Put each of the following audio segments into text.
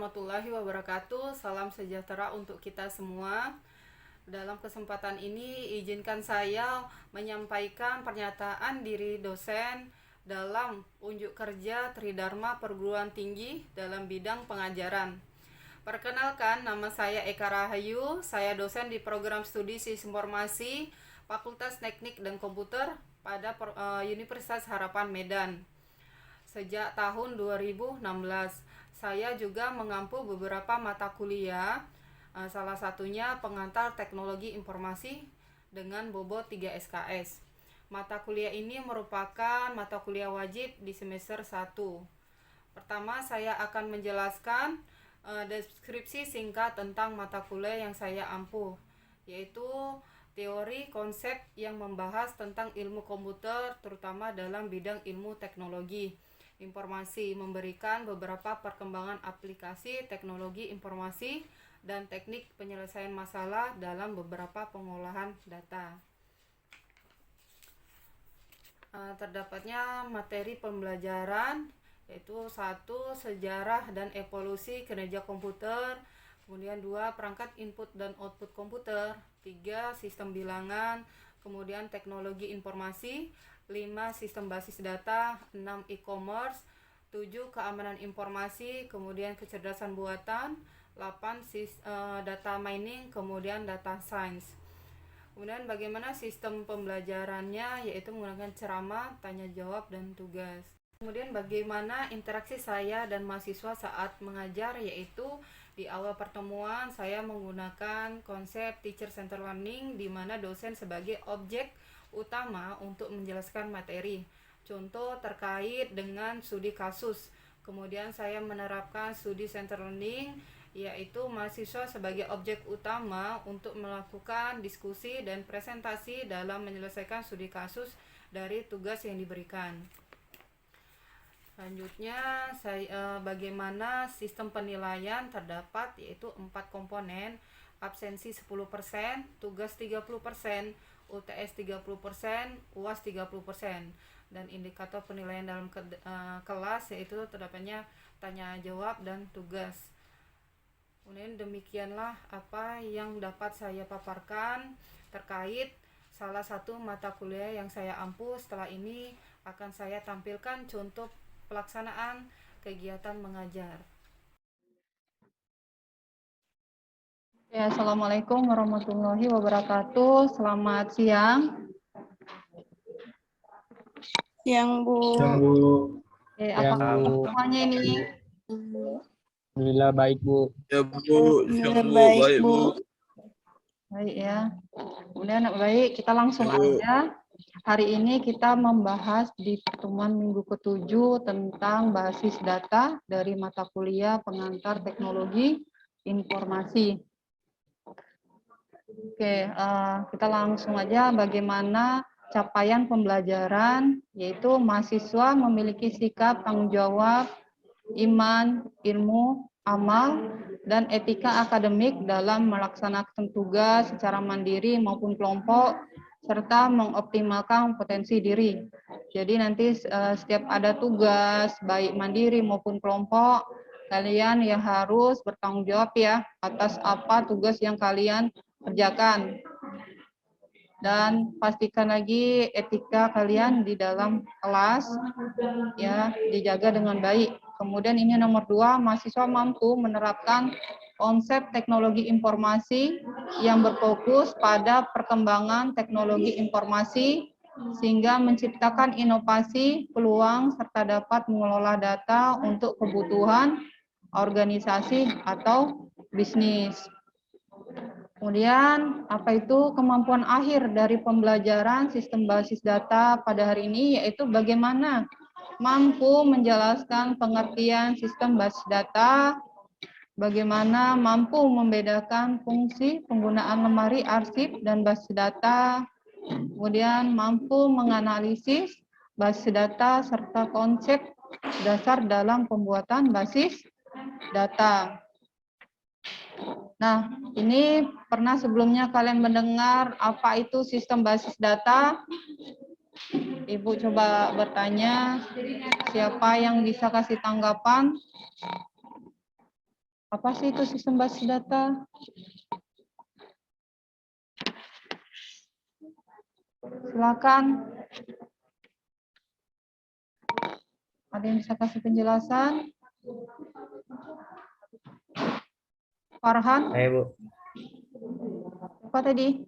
warahmatullahi wabarakatuh. Salam sejahtera untuk kita semua. Dalam kesempatan ini, izinkan saya menyampaikan pernyataan diri dosen dalam unjuk kerja Tridharma Perguruan Tinggi dalam bidang pengajaran. Perkenalkan, nama saya Eka Rahayu. Saya dosen di program studi Sistem Informasi Fakultas Teknik dan Komputer pada Universitas Harapan Medan. Sejak tahun 2016, saya juga mengampu beberapa mata kuliah, salah satunya pengantar teknologi informasi dengan bobot 3 SKS. Mata kuliah ini merupakan mata kuliah wajib di semester 1. Pertama, saya akan menjelaskan deskripsi singkat tentang mata kuliah yang saya ampuh, yaitu teori konsep yang membahas tentang ilmu komputer, terutama dalam bidang ilmu teknologi informasi, memberikan beberapa perkembangan aplikasi teknologi informasi dan teknik penyelesaian masalah dalam beberapa pengolahan data. Terdapatnya materi pembelajaran yaitu 1. Sejarah dan evolusi kinerja komputer, kemudian 2. Perangkat input dan output komputer, 3. Sistem bilangan, kemudian teknologi informasi, 5. Sistem basis data, 6. E-commerce, 7. Keamanan informasi, kemudian kecerdasan buatan, 8. Data mining, kemudian data science. Kemudian bagaimana sistem pembelajarannya, yaitu menggunakan ceramah, tanya jawab, dan tugas. Kemudian bagaimana interaksi saya dan mahasiswa saat mengajar, yaitu di awal pertemuan saya menggunakan konsep teacher center learning, di mana dosen sebagai objek utama untuk menjelaskan materi. Contoh terkait dengan studi kasus. Kemudian saya menerapkan studi center learning, yaitu mahasiswa sebagai objek utama untuk melakukan diskusi dan presentasi dalam menyelesaikan studi kasus dari tugas yang diberikan. Selanjutnya, bagaimana sistem penilaian terdapat, yaitu 4 komponen: absensi 10%, tugas 30%, UTS 30%, UAS 30%, dan indikator penilaian dalam kelas yaitu terdapatnya tanya jawab dan tugas. Kemudian demikianlah apa yang dapat saya paparkan terkait salah satu mata kuliah yang saya ampuh. Setelah ini akan saya tampilkan contoh pelaksanaan kegiatan mengajar. Ya, Assalamualaikum warahmatullahi wabarakatuh. Selamat siang. Siang, Bu. Siang, Bu. Apa kabar semuanya ini? Alhamdulillah baik, Bu. Ya, Bu. Siang, Bu. Baik, Bu. Baik ya. Kemudian baik, kita langsung Ya, Bu. aja. Hari ini kita membahas di pertemuan minggu ke-7 tentang basis data dari mata kuliah pengantar teknologi informasi. Oke, kita langsung aja bagaimana capaian pembelajaran, yaitu mahasiswa memiliki sikap tanggung jawab, iman, ilmu, amal, dan etika akademik dalam melaksanakan tugas secara mandiri maupun kelompok, serta mengoptimalkan potensi diri. Jadi nanti setiap ada tugas, baik mandiri maupun kelompok, kalian ya harus bertanggung jawab ya atas apa tugas yang kalian kerjakan. Dan pastikan lagi etika kalian di dalam kelas ya dijaga dengan baik. Kemudian ini nomor 2, mahasiswa mampu menerapkan konsep teknologi informasi yang berfokus pada perkembangan teknologi informasi sehingga menciptakan inovasi, peluang, serta dapat mengelola data untuk kebutuhan organisasi atau bisnis. Kemudian, apa itu kemampuan akhir dari pembelajaran sistem basis data pada hari ini, yaitu bagaimana mampu menjelaskan pengertian sistem basis data, bagaimana mampu membedakan fungsi penggunaan lemari arsip dan basis data, kemudian mampu menganalisis basis data serta konsep dasar dalam pembuatan basis data. Nah, ini pernah sebelumnya kalian mendengar apa itu sistem basis data? Ibu coba bertanya, siapa yang bisa kasih tanggapan? Apa sih itu sistem basis data? Silakan. Ada yang bisa kasih penjelasan? Farhan, Saya Bu, apa tadi?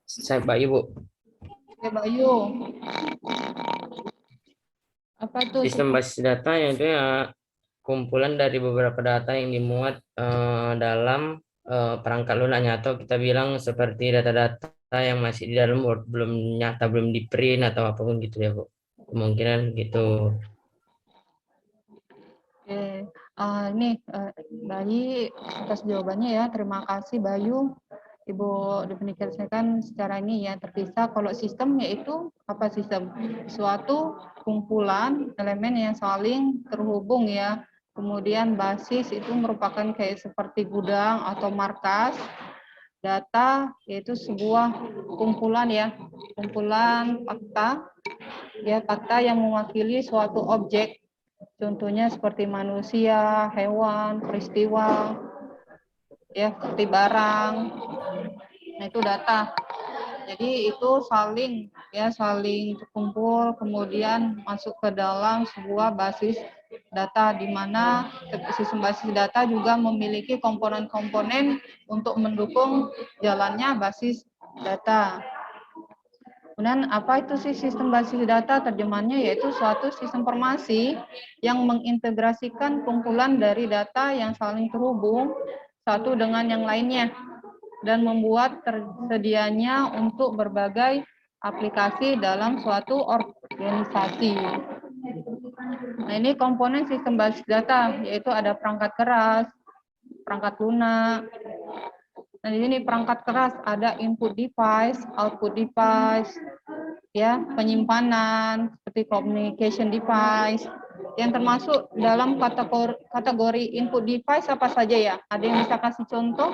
saya Bayu Bu. Ya, Bayu. Apa itu Sistem basis data yang itu ya kumpulan dari beberapa data yang dimuat dalam perangkat lunaknya, atau kita bilang seperti data-data yang masih di dalam Word, belum nyata, belum di print atau apapun gitu ya Bu. Kemungkinan gitu. Oke, ini Bayi atas jawabannya ya. Terima kasih Bayu. Ibu definisikan secara ini ya, terpisah. Kalau sistem yaitu apa sistem? Suatu kumpulan elemen yang saling terhubung ya. Kemudian basis itu merupakan kayak seperti gudang atau markas. Data yaitu sebuah kumpulan ya, kumpulan fakta ya, fakta yang mewakili suatu objek. Contohnya seperti manusia, hewan, peristiwa, ya seperti barang. Nah itu data. Jadi itu saling terkumpul, kemudian masuk ke dalam sebuah basis data, di mana sistem basis data juga memiliki komponen-komponen untuk mendukung jalannya basis data. Kemudian apa itu sih sistem basis data? Terjemahannya yaitu suatu sistem informasi yang mengintegrasikan kumpulan dari data yang saling terhubung satu dengan yang lainnya dan membuat tersedianya untuk berbagai aplikasi dalam suatu organisasi. Nah, ini komponen sistem basis data, yaitu ada perangkat keras, perangkat lunak. Nah, di sini perangkat keras ada input device, output device, ya, penyimpanan seperti communication device. Yang termasuk dalam kategori input device apa saja ya? Ada yang bisa kasih contoh?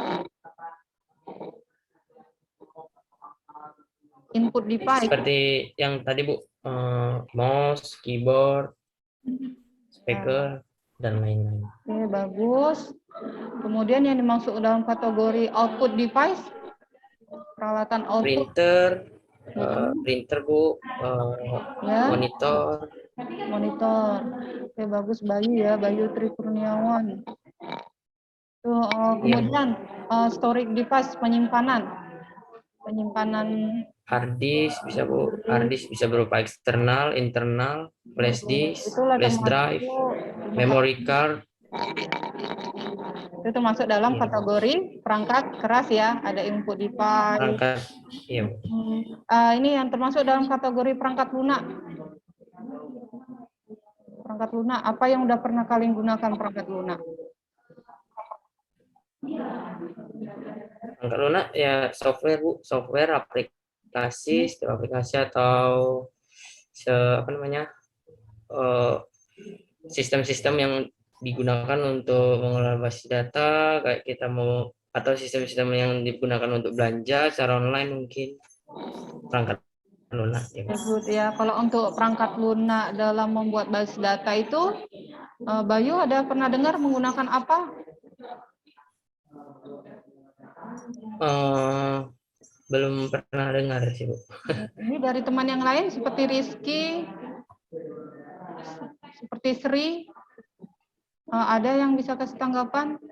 Input device. Seperti yang tadi Bu, mouse, keyboard, speaker, dan lain-lain. Oke, bagus. Kemudian yang dimaksud dalam kategori output device, peralatan output. Printer Bu, Ya, monitor. monitor. Oke, bagus Bayu ya, Bayu Tri Kurniawan. Tuh, kemudian storage device, penyimpanan Hard disk bisa Bu, hard disk bisa berupa eksternal, internal, flash disk, itulah flash drive, memory card. itu termasuk dalam Iya. kategori perangkat keras ya, ada input device. Perangkat, iya Bu. Ini yang termasuk dalam kategori perangkat lunak. Perangkat lunak, apa yang udah pernah kalian gunakan perangkat lunak? Perangkat lunak ya software Bu, software, aplikasi, setiap aplikasi atau apa namanya, sistem-sistem yang digunakan untuk mengelola basis data, kayak kita mau, atau sistem-sistem yang digunakan untuk belanja secara online mungkin, perangkat lunak ya. Ya, kalau untuk perangkat lunak dalam membuat basis data itu, Bayu ada pernah dengar menggunakan apa? Belum pernah dengar sih Bu. Ini dari teman yang lain seperti Rizky, seperti Sri, ada yang bisa kasih tanggapan?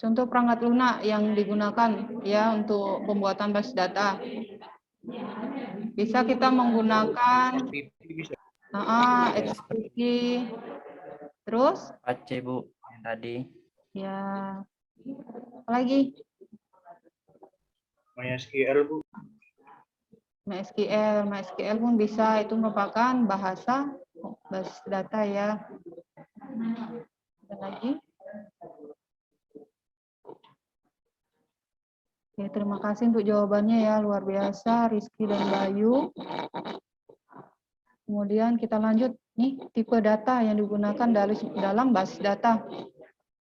Contoh perangkat lunak yang digunakan ya untuk pembuatan basis data. Bisa kita menggunakan eksekusi, terus Apache Bu yang tadi. ya, apa lagi? MySQL Bu. MySQL pun bisa, itu merupakan bahasa basis data ya. Ada lagi? Oke, terima kasih untuk jawabannya ya, luar biasa Rizky dan Bayu. Kemudian kita lanjut nih, tipe data yang digunakan dalam basis data.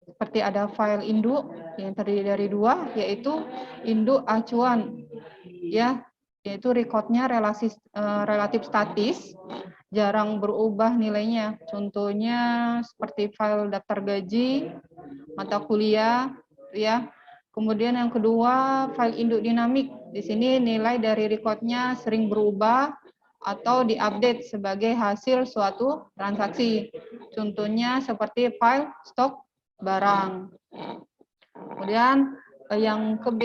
Seperti ada file induk yang terdiri dari dua, yaitu induk acuan, ya, yaitu recordnya relatif statis, jarang berubah nilainya. Contohnya seperti file daftar gaji, mata kuliah, ya. Kemudian yang kedua, file induk dinamik. Di sini nilai dari recordnya sering berubah atau diupdate sebagai hasil suatu transaksi. Contohnya seperti file stok barang. Kemudian yang ke B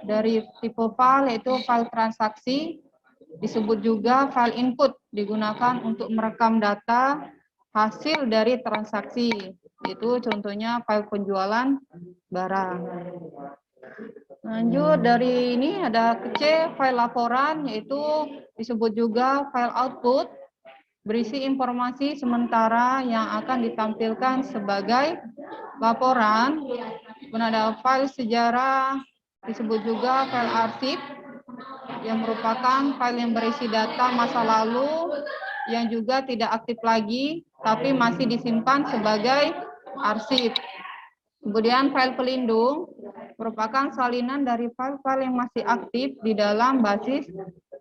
dari tipe file yaitu file transaksi, disebut juga file input, digunakan untuk merekam data hasil dari transaksi. Itu contohnya file penjualan barang. Lanjut dari ini ada ke C, file laporan, yaitu disebut juga file output, berisi informasi sementara yang akan ditampilkan sebagai laporan. Kemudian ada file sejarah, disebut juga file arsip, yang merupakan file yang berisi data masa lalu yang juga tidak aktif lagi, tapi masih disimpan sebagai arsip. Kemudian file pelindung merupakan salinan dari file-file yang masih aktif di dalam basis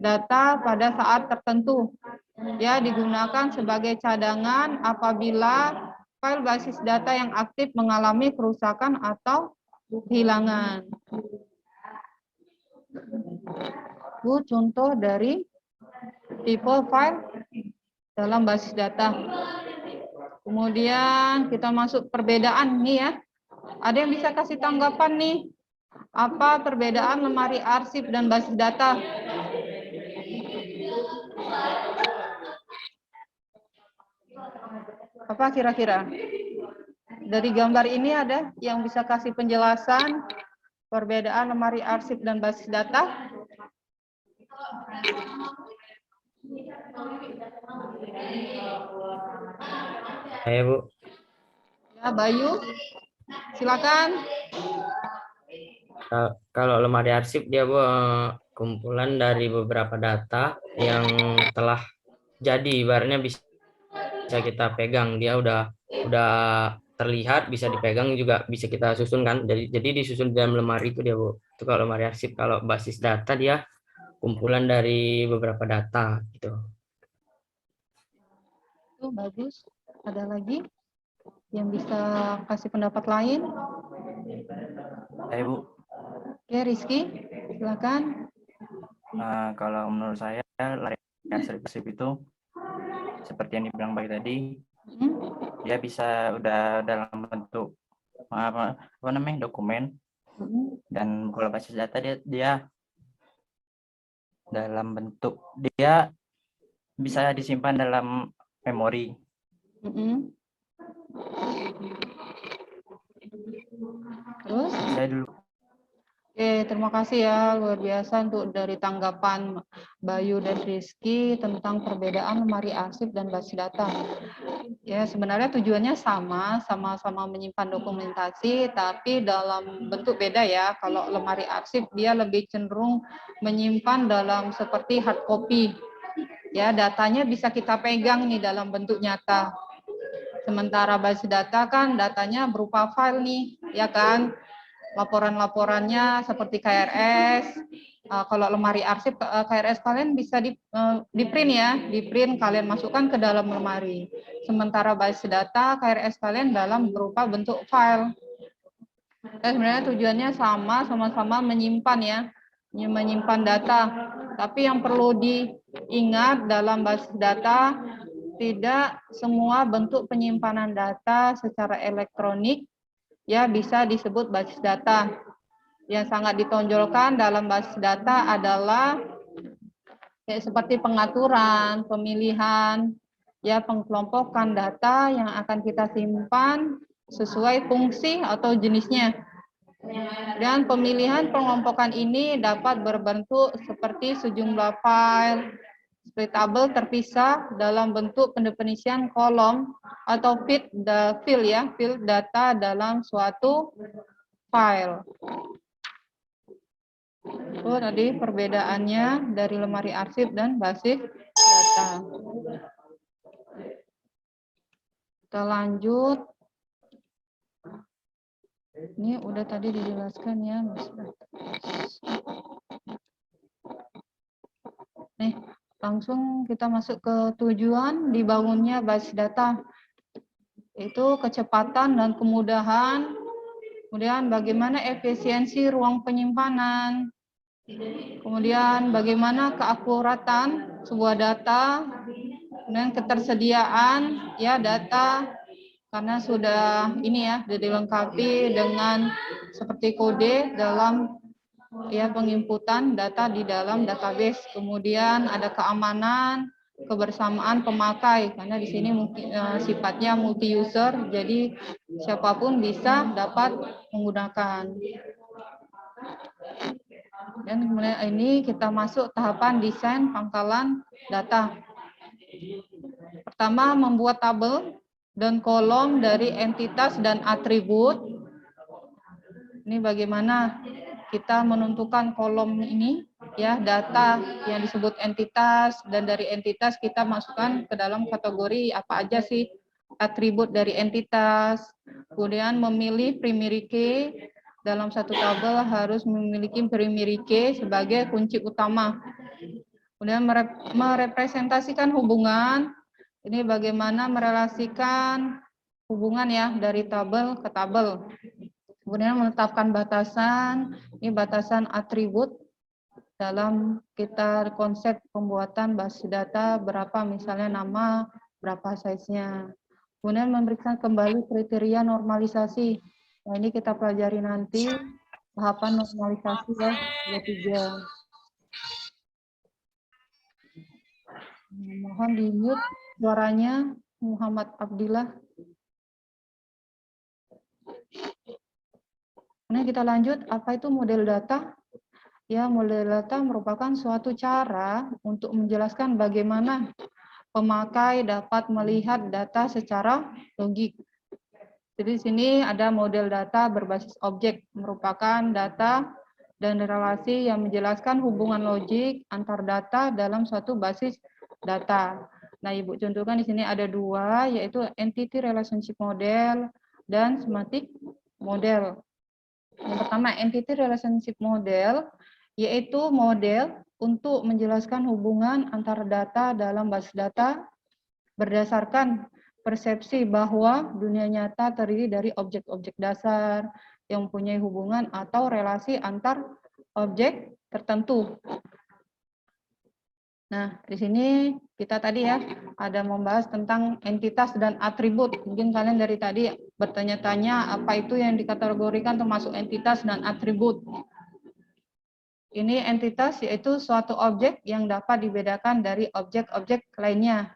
data pada saat tertentu. Ya, digunakan sebagai cadangan apabila file basis data yang aktif mengalami kerusakan atau kehilangan. Itu contoh dari tipe file dalam basis data. Kemudian kita masuk perbedaan nih ya. Ada yang bisa kasih tanggapan nih? Apa perbedaan lemari arsip dan basis data? Apa kira-kira? Dari gambar ini ada yang bisa kasih penjelasan perbedaan lemari arsip dan basis data? Saya Bu. Ya, Bayu, silakan. Kalau lemari arsip dia Bu, kumpulan dari beberapa data yang telah jadi, ibaratnya bisa kita pegang. Dia udah terlihat, bisa dipegang, juga bisa kita susun kan. Jadi disusun dalam lemari itu dia Bu. Itu kalau lemari arsip. Kalau basis data dia kumpulan dari beberapa data gitu. Itu bagus. Ada lagi yang bisa kasih pendapat lain? Saya Bu, Oke, Rizky, silakan. kalau menurut saya lari arsip itu seperti yang dibilang baik tadi, dia bisa udah dalam bentuk apa namanya dokumen, dan kalau basis data dia dalam bentuk, dia bisa disimpan dalam memori. Terus? Saya dulu. Oke, terima kasih ya, luar biasa untuk dari tanggapan Bayu dan Rizky tentang perbedaan lemari arsip dan basis data. Ya, sebenarnya tujuannya sama-sama menyimpan dokumentasi, tapi dalam bentuk beda ya. Kalau lemari arsip dia lebih cenderung menyimpan dalam seperti hard copy. Ya, datanya bisa kita pegang nih dalam bentuk nyata. Sementara basis data kan datanya berupa file nih, ya kan? Laporan-laporannya seperti KRS. Kalau lemari arsip KRS kalian bisa di print ya, di print kalian masukkan ke dalam lemari. Sementara basis data KRS kalian dalam berupa bentuk file. Sebenarnya tujuannya sama-sama menyimpan ya, menyimpan data. Tapi yang perlu diingat dalam basis data, tidak semua bentuk penyimpanan data secara elektronik ya bisa disebut basis data. Yang sangat ditonjolkan dalam basis data adalah ya, seperti pengaturan, pemilihan, ya pengkelompokan data yang akan kita simpan sesuai fungsi atau jenisnya. Dan pemilihan pengelompokan ini dapat berbentuk seperti sejumlah file splittable terpisah dalam bentuk pendefinisian kolom atau field data dalam suatu file. Itu tadi perbedaannya dari lemari arsip dan basis data. Kita lanjut. Ini udah tadi dijelaskan ya, Mas. Nih, langsung kita masuk ke tujuan dibangunnya basis data, yaitu kecepatan dan kemudahan, kemudian bagaimana efisiensi ruang penyimpanan, kemudian bagaimana keakuratan sebuah data, dan ketersediaan ya data, karena sudah ini ya sudah dilengkapi dengan seperti kode dalam ya penginputan data di dalam database. Kemudian ada keamanan, kebersamaan pemakai, karena di sini mungkin sifatnya multi user, jadi siapapun bisa dapat menggunakan. Dan kemudian ini kita masuk tahapan desain pangkalan data. Pertama, membuat tabel dan kolom dari entitas dan atribut. Ini bagaimana kita menentukan kolom ini ya, data yang disebut entitas, dan dari entitas kita masukkan ke dalam kategori apa aja sih atribut dari entitas. Kemudian memilih primary key, dalam satu tabel harus memiliki primary key sebagai kunci utama. Kemudian merepresentasikan hubungan, ini bagaimana merelasikan hubungan ya dari tabel ke tabel. Kemudian menetapkan batasan, ini batasan atribut dalam kita konsep pembuatan basis data, berapa misalnya nama, berapa size-nya. Kemudian memberikan kembali kriteria normalisasi. Nah, ini kita pelajari nanti tahapan normalisasi ya, ada 3. Mohon di-mute suaranya Muhammad Abdillah. Nah, kita lanjut, apa itu model data? Ya, model data merupakan suatu cara untuk menjelaskan bagaimana pemakai dapat melihat data secara logik. Jadi di sini ada model data berbasis objek, merupakan data dan relasi yang menjelaskan hubungan logik antar data dalam suatu basis data. Nah, Ibu contohkan di sini ada 2, yaitu entity relationship model dan semantic model. Yang pertama, entity relationship model, yaitu model untuk menjelaskan hubungan antar data dalam basis data berdasarkan persepsi bahwa dunia nyata terdiri dari objek-objek dasar yang mempunyai hubungan atau relasi antar objek tertentu. Nah, di sini kita tadi ya ada membahas tentang entitas dan atribut. Mungkin kalian dari tadi bertanya-tanya apa itu yang dikategorikan termasuk entitas dan atribut. Ini entitas yaitu suatu objek yang dapat dibedakan dari objek-objek lainnya.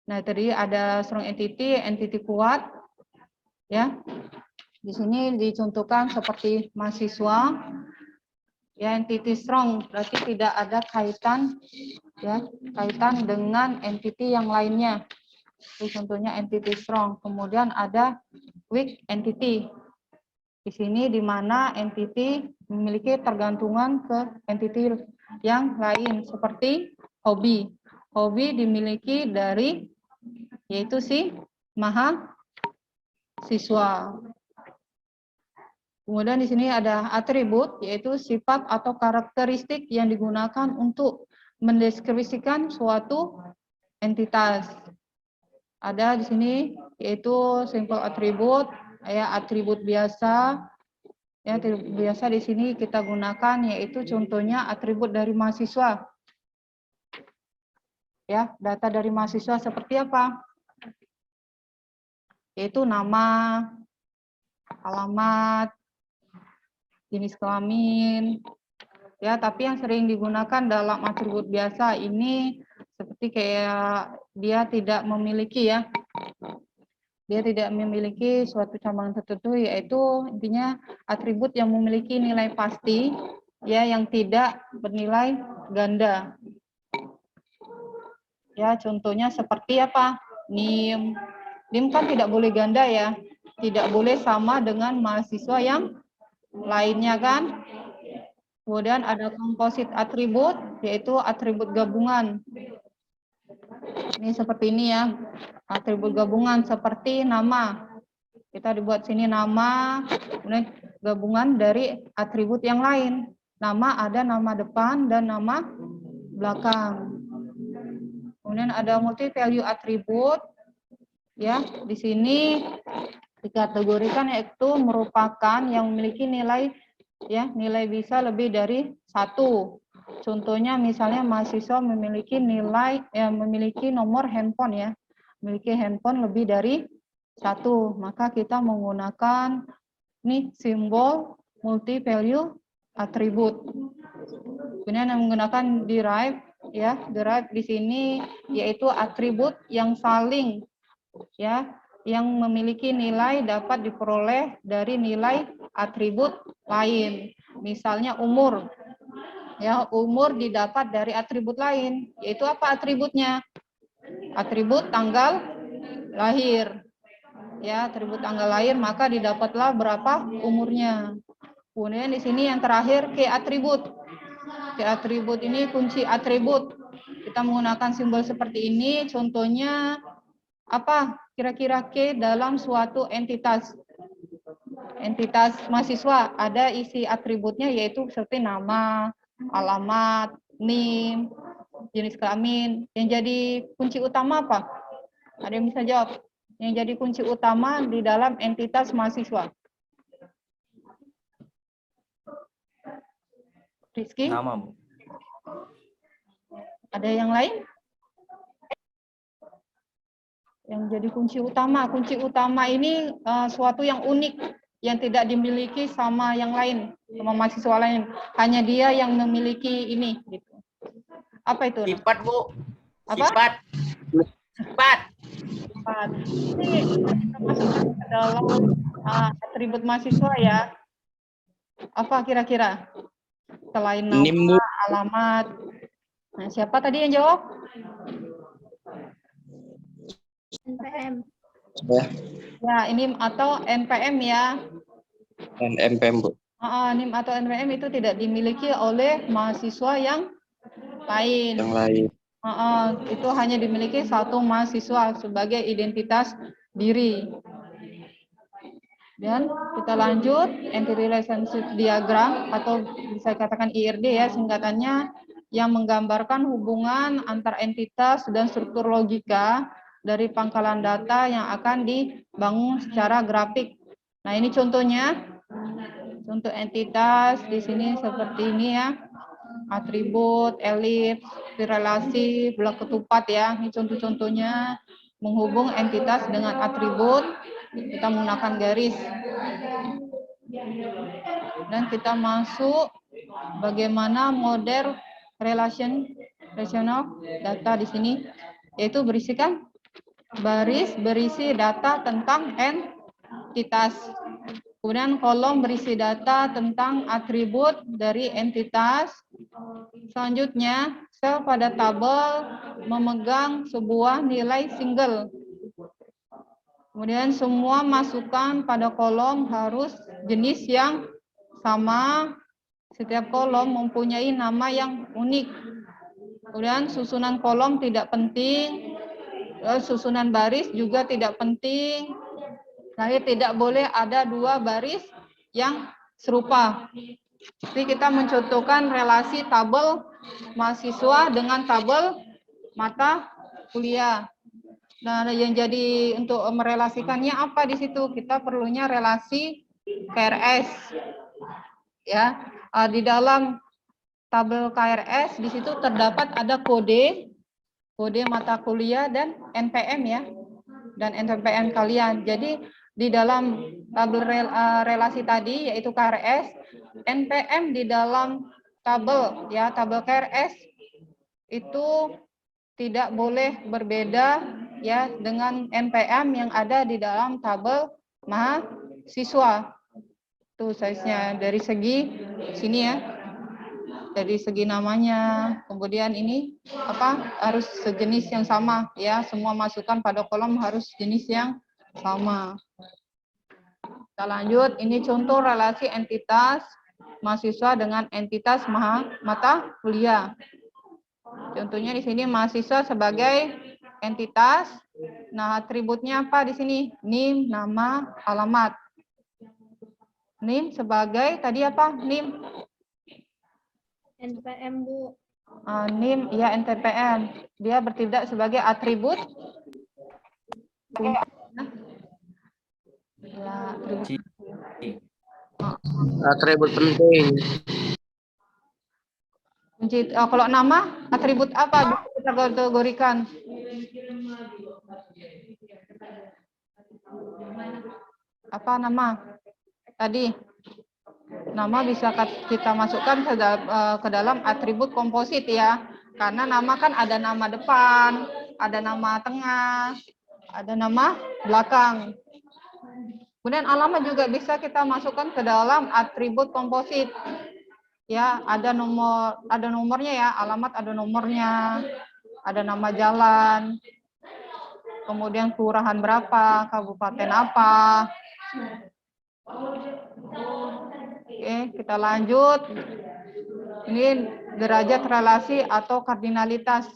Nah, tadi ada strong entity, entity kuat. Ya. Di sini dicontohkan seperti mahasiswa. Ya, entity strong berarti tidak ada kaitan ya, kaitan dengan entity yang lainnya. Itu contohnya entity strong. Kemudian ada weak entity. Di sini di mana entity memiliki tergantungan ke entity yang lain seperti hobi. Hobi dimiliki dari yaitu si mahasiswa. Kemudian di sini ada atribut, yaitu sifat atau karakteristik yang digunakan untuk mendeskripsikan suatu entitas. Ada di sini yaitu simple atribut, ya atribut biasa. Ya, atribut biasa di sini kita gunakan yaitu contohnya atribut dari mahasiswa. Ya, data dari mahasiswa seperti apa? Yaitu nama, alamat, jenis kelamin, ya. Tapi yang sering digunakan dalam atribut biasa ini seperti kayak dia tidak memiliki ya, dia tidak memiliki suatu cabang tertentu, yaitu intinya atribut yang memiliki nilai pasti, ya, yang tidak bernilai ganda. Ya, contohnya seperti apa? NIM, NIM kan tidak boleh ganda ya, tidak boleh sama dengan mahasiswa yang lainnya kan. Kemudian ada komposit atribut, yaitu atribut gabungan. Ini seperti ini ya, atribut gabungan seperti nama. Kita dibuat sini nama, kemudian gabungan dari atribut yang lain. Nama ada nama depan dan nama belakang. Kemudian ada multi value attribute. Ya, di sini dikategorikan yaitu merupakan yang memiliki nilai nilai bisa lebih dari 1. Contohnya misalnya mahasiswa memiliki memiliki nomor handphone ya. Memiliki handphone lebih dari 1, maka kita menggunakan simbol multi value attribute. Kemudian yang menggunakan derive derive di sini yaitu atribut yang saling yang memiliki nilai dapat diperoleh dari nilai atribut lain. Misalnya umur. Umur didapat dari atribut lain, yaitu apa atributnya? Atribut tanggal lahir. Atribut tanggal lahir, maka didapatlah berapa umurnya. Kemudian di sini yang terakhir key atribut. Key atribut ini kunci atribut. Kita menggunakan simbol seperti ini, contohnya apa kira-kira key dalam suatu entitas mahasiswa, ada isi atributnya yaitu seperti nama, alamat, NIM, jenis kelamin. Yang jadi kunci utama apa? Ada yang bisa jawab? Yang jadi kunci utama di dalam entitas mahasiswa. Rizky? Nama, Bu. Ada yang lain? Yang jadi kunci utama. Kunci utama ini suatu yang unik, yang tidak dimiliki sama yang lain, sama mahasiswa lain. Hanya dia yang memiliki ini. Gitu. Apa itu? Sifat, Bu. Apa? Sifat. Ini kita masukkan ke dalam atribut mahasiswa ya. Apa kira-kira? Selain nama, NIM, Bu. alamat. Nah, siapa tadi yang jawab? NPM. Ya, ini atau NPM ya. Dan MPM, Bu. NIM atau NPM itu tidak dimiliki oleh mahasiswa yang lain. Yang lain. Itu hanya dimiliki satu mahasiswa sebagai identitas diri. Dan kita lanjut, entity relationship diagram atau bisa dikatakan IRD ya singkatannya, yang menggambarkan hubungan antar entitas dan struktur logika dari pangkalan data yang akan dibangun secara grafik. Nah, ini contohnya. Untuk entitas di sini seperti ini ya. Atribut, elips, relasi, blok ketupat ya. Ini contoh-contohnya menghubung entitas dengan atribut. Kita menggunakan garis. Dan kita masuk bagaimana model relational data di sini, yaitu berisikan baris berisi data tentang entitas. Kemudian kolom berisi data tentang atribut dari entitas. Selanjutnya, sel pada tabel memegang sebuah nilai single. Kemudian semua masukan pada kolom harus jenis yang sama. Setiap kolom mempunyai nama yang unik. Kemudian susunan kolom tidak penting. Susunan baris juga tidak penting. Jadi tidak boleh ada dua baris yang serupa. Jadi kita mencontohkan relasi tabel mahasiswa dengan tabel mata kuliah. Nah, yang jadi untuk merelasikannya apa di situ? Kita perlunya relasi KRS. Ya, di dalam tabel KRS di situ terdapat ada kode mata kuliah dan NPM ya. Dan NPM kalian. Jadi di dalam tabel relasi tadi yaitu KRS, NPM di dalam tabel KRS itu tidak boleh berbeda ya dengan NPM yang ada di dalam tabel mahasiswa. Tuh size-nya dari segi sini ya. Dari segi namanya, kemudian ini harus sejenis yang sama ya, semua masukan pada kolom harus jenis yang sama. Kita lanjut, ini contoh relasi entitas mahasiswa dengan entitas mata kuliah. Contohnya di sini mahasiswa sebagai entitas. Nah, atributnya apa di sini? NIM, nama, alamat. NIM sebagai tadi apa? NIM NPM, Bu. NIM, ya NTPM. Dia bertindak sebagai atribut. Ya, atribut. Atribut penting. Kalau nama, atribut apa bisa kita kategorikan? Apa nama? Tadi. Nama bisa kita masukkan ke dalam atribut komposit ya. Karena nama kan ada nama depan, ada nama tengah, ada nama belakang. Kemudian alamat juga bisa kita masukkan ke dalam atribut komposit. Ya, ada nomornya ya, alamat ada nomornya, ada nama jalan, kemudian kelurahan berapa, kabupaten apa. Oke, kita lanjut. Ini derajat relasi atau kardinalitas.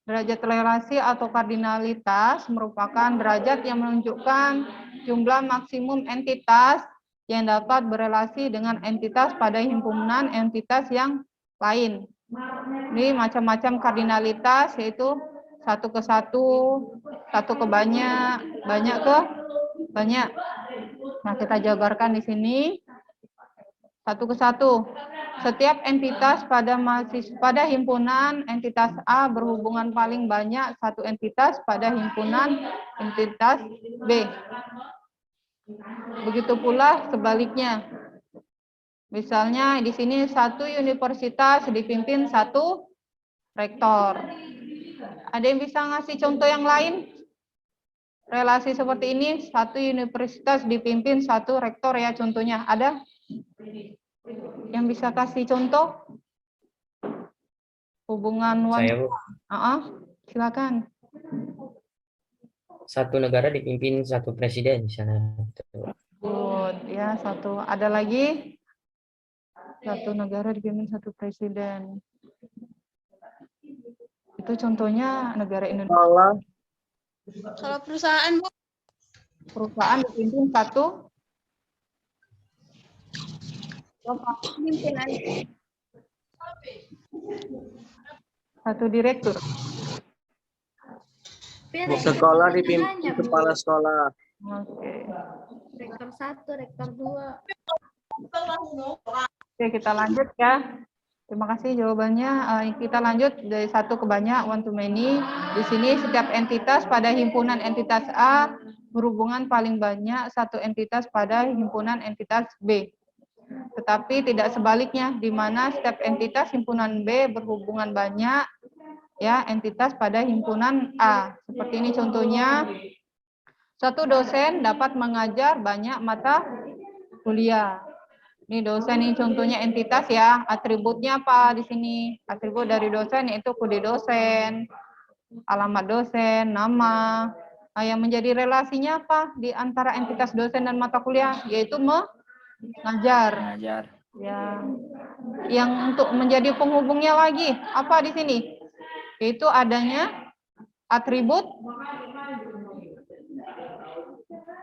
Derajat relasi atau kardinalitas merupakan derajat yang menunjukkan jumlah maksimum entitas yang dapat berelasi dengan entitas pada himpunan entitas yang lain. Ini macam-macam kardinalitas, yaitu satu ke satu, satu ke banyak, banyak ke banyak. Nah, kita jabarkan di sini. Satu ke satu. Setiap entitas pada himpunan entitas A berhubungan paling banyak satu entitas pada himpunan entitas B. Begitu pula sebaliknya. Misalnya di sini satu universitas dipimpin satu rektor. Ada yang bisa ngasih contoh yang lain? Relasi seperti ini, satu universitas dipimpin satu rektor ya contohnya. Ada yang bisa kasih contoh? Hubungan Saya, Bu. Silakan. Satu negara dipimpin satu presiden di sana. Good, ya satu. Ada lagi? Satu negara dipimpin satu presiden. Itu contohnya negara Indonesia. Kalau perusahaan, Bu. Perusahaan dipimpin satu Pimpinan. satu direktur. Sekolah dipimpin kepala sekolah. Oke. Rektor 1, rektor 2. Oke, kita lanjut ya. Terima kasih jawabannya. Kita lanjut dari satu ke banyak, one to many. Di sini setiap entitas pada himpunan entitas A berhubungan paling banyak satu entitas pada himpunan entitas B. Tetapi tidak sebaliknya, di mana setiap entitas himpunan B berhubungan banyak ya entitas pada himpunan A. Seperti ini contohnya. Satu dosen dapat mengajar banyak mata kuliah. Ini dosen, ini contohnya entitas ya. Atributnya apa di sini? Atribut dari dosen yaitu kode dosen, alamat dosen, nama. Nah, yang menjadi relasinya apa di antara entitas dosen dan mata kuliah? Yaitu mengajar. Mengajar. Ya. Yang untuk menjadi penghubungnya lagi apa di sini? Yaitu adanya atribut.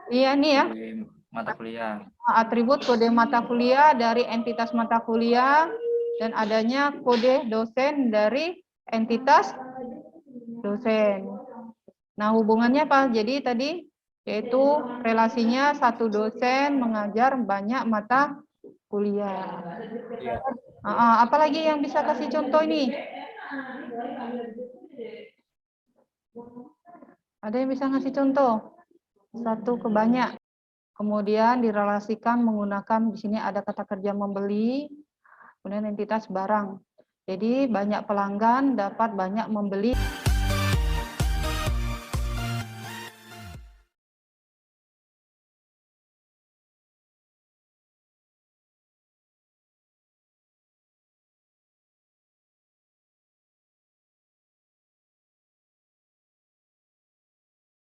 Iya nih ya. Mata kuliah. Atribut kode mata kuliah dari entitas mata kuliah dan adanya kode dosen dari entitas dosen. Nah, hubungannya apa? Jadi tadi yaitu relasinya satu dosen mengajar banyak mata kuliah. Apalagi yang bisa kasih contoh ini? Ada yang bisa ngasih contoh? Satu ke banyak. Kemudian direlasikan menggunakan di sini ada kata kerja membeli, kemudian entitas barang. Jadi banyak pelanggan dapat banyak membeli